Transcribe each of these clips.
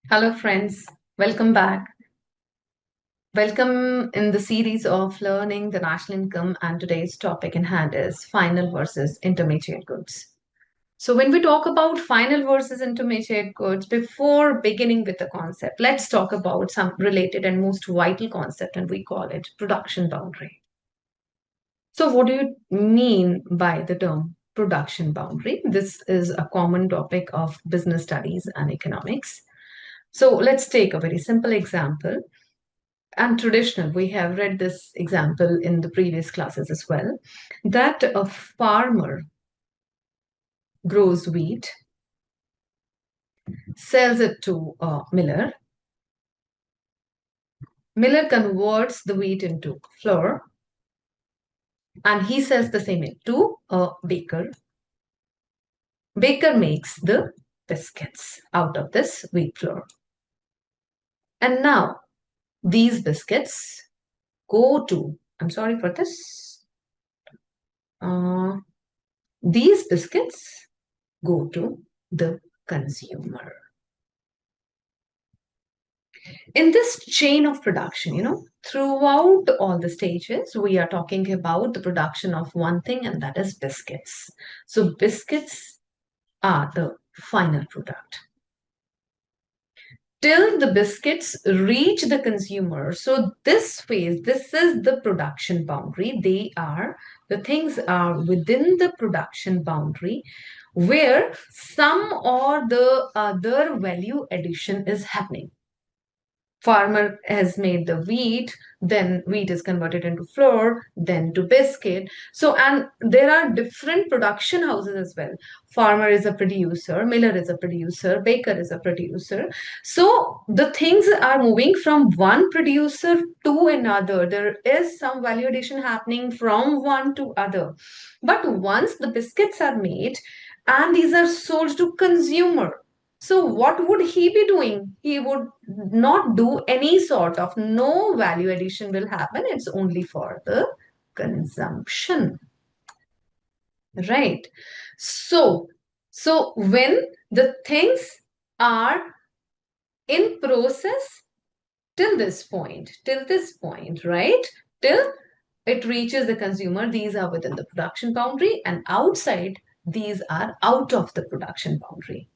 Hello, friends. Welcome back. Welcome in the series of learning the national income, and today's topic in hand is final versus intermediate goods. So, when we talk about final versus intermediate goods, before beginning with the concept, let's talk about some related and most vital concept, and we call it production boundary. So, what do you mean by the term production boundary? This is a common topic of business studies and economics. So, let's take a very simple example and traditional. We have read this example in the previous classes as well, that a farmer grows wheat, sells it to a miller. Miller converts the wheat into flour, and he sells the same to a baker. Baker makes the biscuits out of this wheat flour. And now these biscuits go to, I'm sorry for this, uh, these biscuits go to the consumer. In this chain of production, throughout all the stages, we are talking about the production of one thing, and that is biscuits. So, biscuits are the final product. Till the biscuits reach the consumer. So, this phase, this is the production boundary. The things are within the production boundary where some or the other value addition is happening. Farmer has made the wheat, then wheat is converted into flour, then to biscuit. So, and there are different production houses as well. Farmer is a producer, miller is a producer, baker is a producer. So the things are moving from one producer to another. There is some value addition happening from one to other. But once the biscuits are made and these are sold to consumer, so what would he be doing? He would not do any sort of, no value addition will happen. It's only for the consumption. Right. So, so when the things are in process till this point, right? Till it reaches the consumer, these are within the production boundary, and outside, these are out of the production boundary.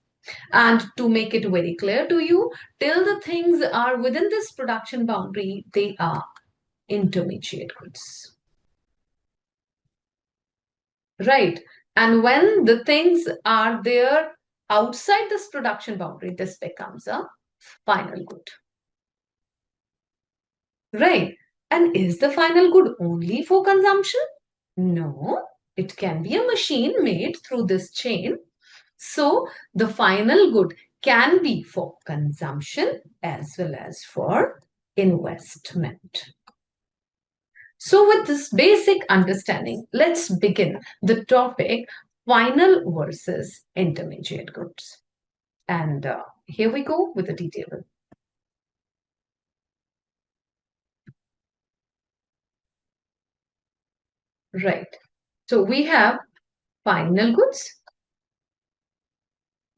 And to make it very clear to you, till the things are within this production boundary, they are intermediate goods. Right. And when the things are there outside this production boundary, this becomes a final good. Right. And is the final good only for consumption? No, it can be a machine made through this chain. So the final good can be for consumption as well as for investment. So with this basic understanding, let's begin the topic final versus intermediate goods. And here we go with the detail. Right. So we have final goods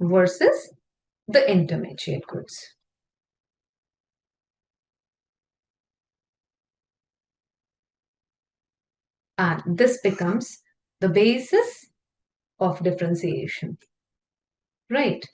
versus the intermediate goods. And this becomes the basis of differentiation. Right.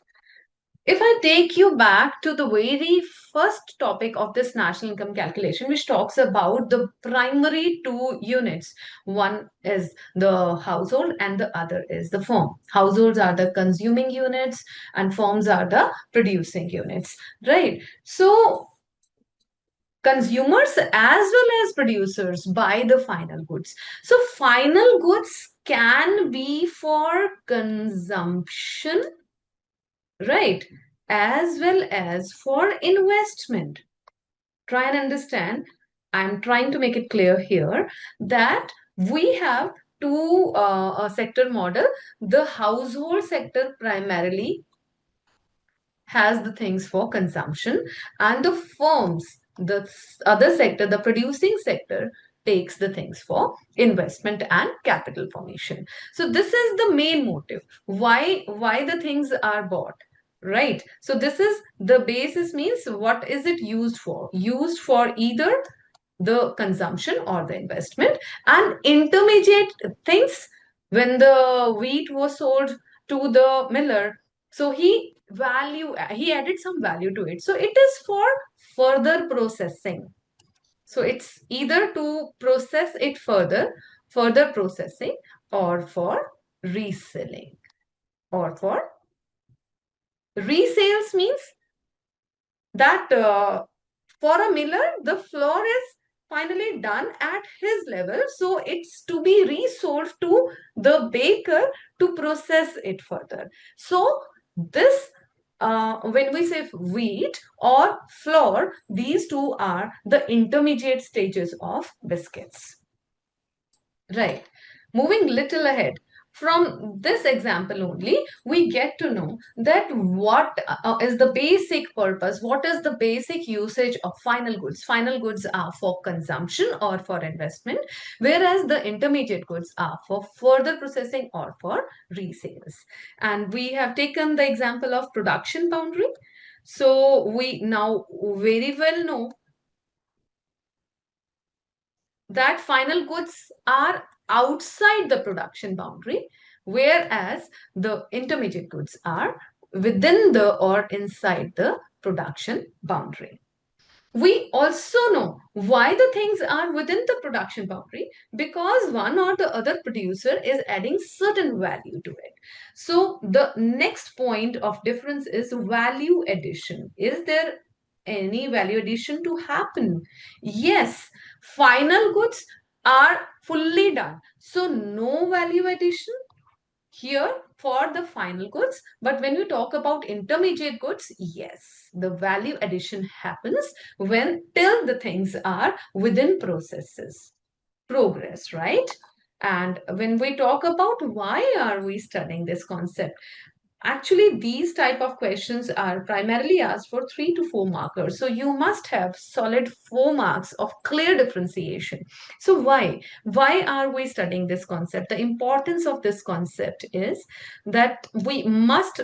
If I take you back to the very first topic of this national income calculation, which talks about the primary two units, one is the household and the other is the firm. Households are the consuming units and firms are the producing units, right? So, consumers as well as producers buy the final goods. So, final goods can be for consumption, right, as well as for investment. Try and understand. I'm trying to make it clear here that we have two sector model. The household sector primarily has the things for consumption, and the firms, the other sector, the producing sector, takes the things for investment and capital formation. So this is the main motive why the things are bought, right? So this is the basis, means what is it used for? Used for either the consumption or the investment. And intermediate things, when the wheat was sold to the miller, so he added some value to it, so it is for further processing. So it's either to process it further processing, or for reselling, or for resales, means that for a miller, the flour is finally done at his level. So it's to be resold to the baker to process it further. So this, when we say wheat or flour, these two are the intermediate stages of biscuits. Right. Moving little ahead. From this example only, we get to know that what is the basic purpose, what is the basic usage of final goods. Final goods are for consumption or for investment, whereas the intermediate goods are for further processing or for resales. And we have taken the example of production boundary. So we now very well know that final goods are outside the production boundary, whereas the intermediate goods are within the or inside the production boundary. We also know why the things are within the production boundary, because one or the other producer is adding certain value to it. So the next point of difference is value addition. Is there any value addition to happen? Yes, final goods are fully done, so no value addition here for the final goods. But when we talk about intermediate goods, yes, the value addition happens when till the things are within processes progress, right? And when we talk about why are we studying this concept, actually, these type of questions are primarily asked for 3 to 4 markers. So you must have solid 4 marks of clear differentiation. So why? Why are we studying this concept? The importance of this concept is that we must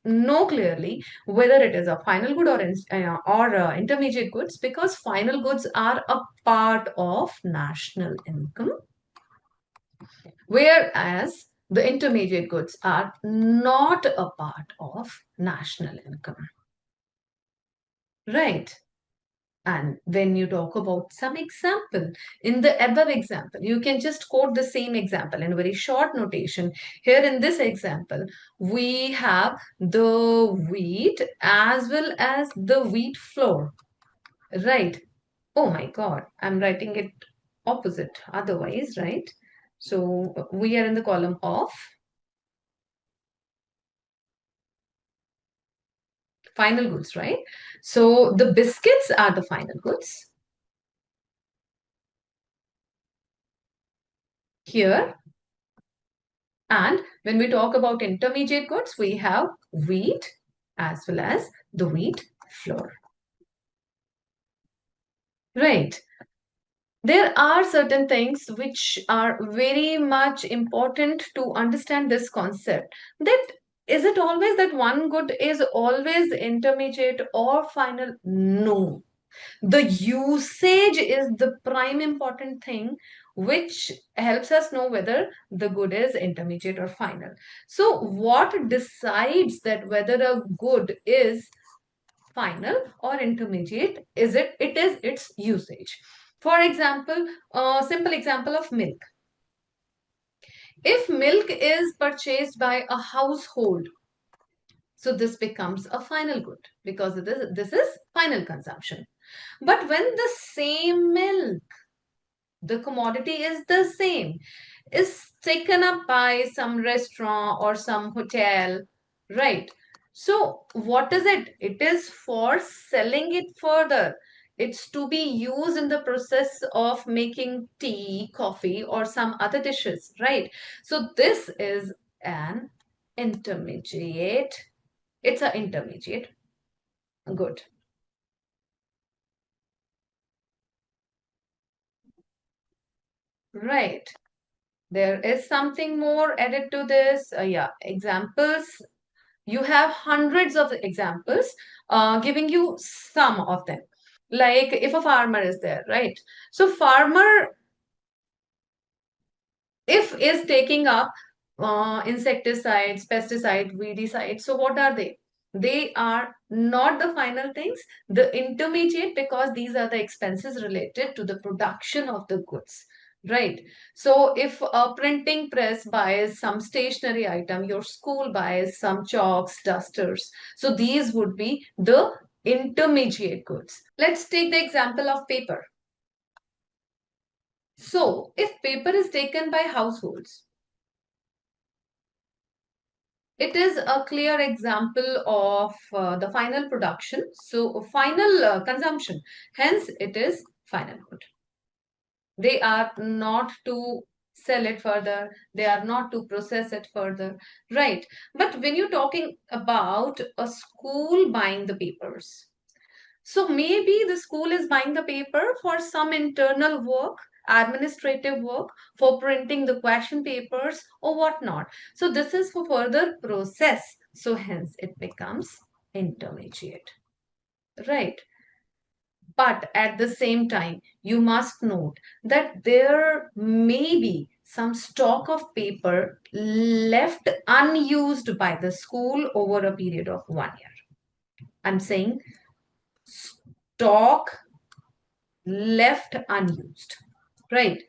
know clearly whether it is a final good or intermediate goods, because final goods are a part of national income, whereas the intermediate goods are not a part of national income. Right. And when you talk about some example, in the above example, you can just quote the same example in very short notation. Here in this example, we have the wheat as well as the wheat flour. Right. Oh my God, I'm writing it opposite otherwise, right? So we are in the column of final goods, right? So the biscuits are the final goods here. And when we talk about intermediate goods, we have wheat as well as the wheat flour. Right. There are certain things which are very much important to understand this concept. That is it always that one good is always intermediate or final? No. The usage is the prime important thing which helps us know whether the good is intermediate or final. So what decides that whether a good is final or intermediate? It is its usage. For example, a simple example of milk. If milk is purchased by a household, so this becomes a final good because this is final consumption. But when the same milk, the commodity is the same, is taken up by some restaurant or some hotel, right? So what is it? It is for selling it further. It's to be used in the process of making tea, coffee, or some other dishes, right? So this is an intermediate. It's an intermediate good. Right. There is something more added to this. Yeah, examples. You have hundreds of examples, giving you some of them. Like if a farmer is there, right? So farmer, if is taking up insecticides, pesticides, weedicides, so what are they? They are not the final things, the intermediate, because these are the expenses related to the production of the goods, right? So if a printing press buys some stationery item, your school buys some chalks, dusters, so these would be the intermediate goods. Let's take the example of paper. So if paper is taken by households, it is a clear example of the final production, so final consumption. Hence, it is final good. They are not to sell it further, they are not to process it further, right? But when you're talking about a school buying the papers, so maybe the school is buying the paper for some internal work, administrative work, for printing the question papers or whatnot. So this is for further process. So hence it becomes intermediate, right? But at the same time, you must note that there may be some stock of paper left unused by the school over a period of 1 year. I'm saying stock left unused, right?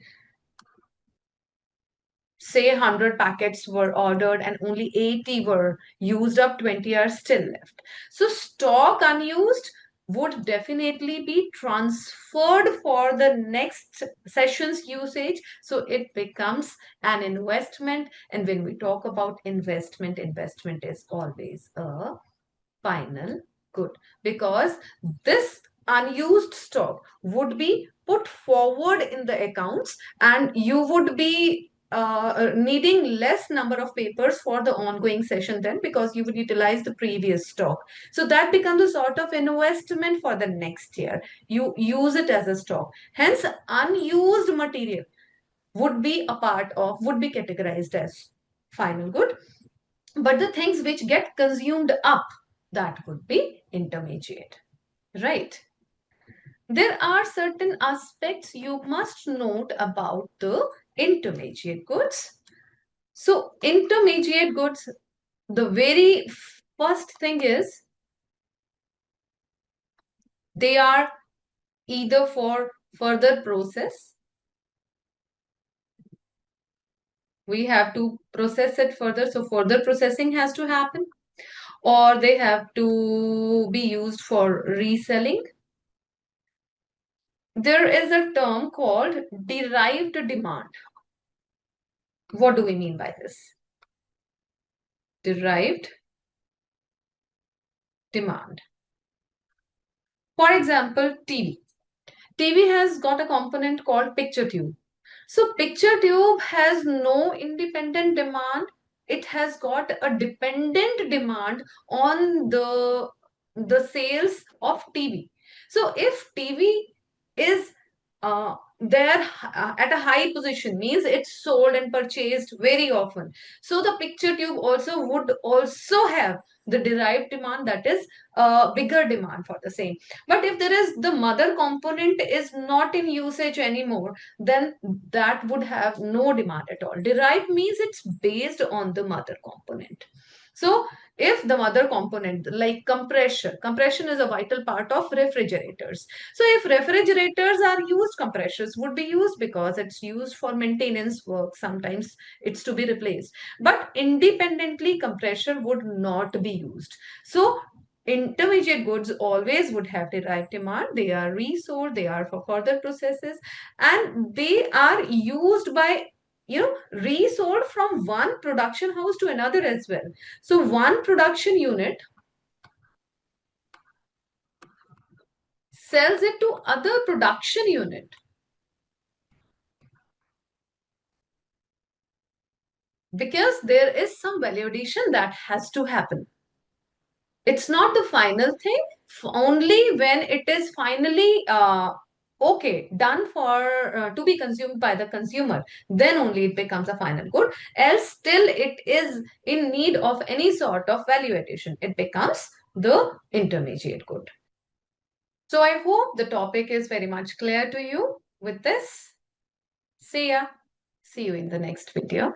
Say 100 packets were ordered and only 80 were used up, 20 are still left. So stock unused would definitely be transferred for the next session's usage. So it becomes an investment. And when we talk about investment, investment is always a final good, because this unused stock would be put forward in the accounts, and you would be needing less number of papers for the ongoing session then, because you would utilize the previous stock. So that becomes a sort of investment for the next year. You use it as a stock. Hence, unused material would be a part of, would be categorized as final good. But the things which get consumed up, that would be intermediate, right? There are certain aspects you must note about the intermediate goods. So intermediate goods, the very first thing is they are either for further process, we have to process it further, so further processing has to happen, or they have to be used for reselling. There is a term called derived demand. What do we mean by this? Derived demand. For example, TV. TV has got a component called picture tube. So picture tube has no independent demand. It has got a dependent demand on the sales of TV. So if TV is there at a high position, means it's sold and purchased very often, so the picture tube also would also have the derived demand, that is bigger demand for the same. But if there is, the mother component is not in usage anymore, then that would have no demand at all. Derived means it's based on the mother component. So if the mother component, like compression is a vital part of refrigerators. So if refrigerators are used, compressors would be used because it's used for maintenance work. Sometimes it's to be replaced. But independently, compressor would not be used. So intermediate goods always would have derived demand. They are resold, they are for further processes, and they are used by, resold from one production house to another as well. So one production unit sells it to other production unit, because there is some validation that has to happen. It's not the final thing. Only when it is finally okay, done for to be consumed by the consumer, then only it becomes a final good. Else, still it is in need of any sort of value addition. It becomes the intermediate good. So I hope the topic is very much clear to you. With this, see ya. See you in the next video.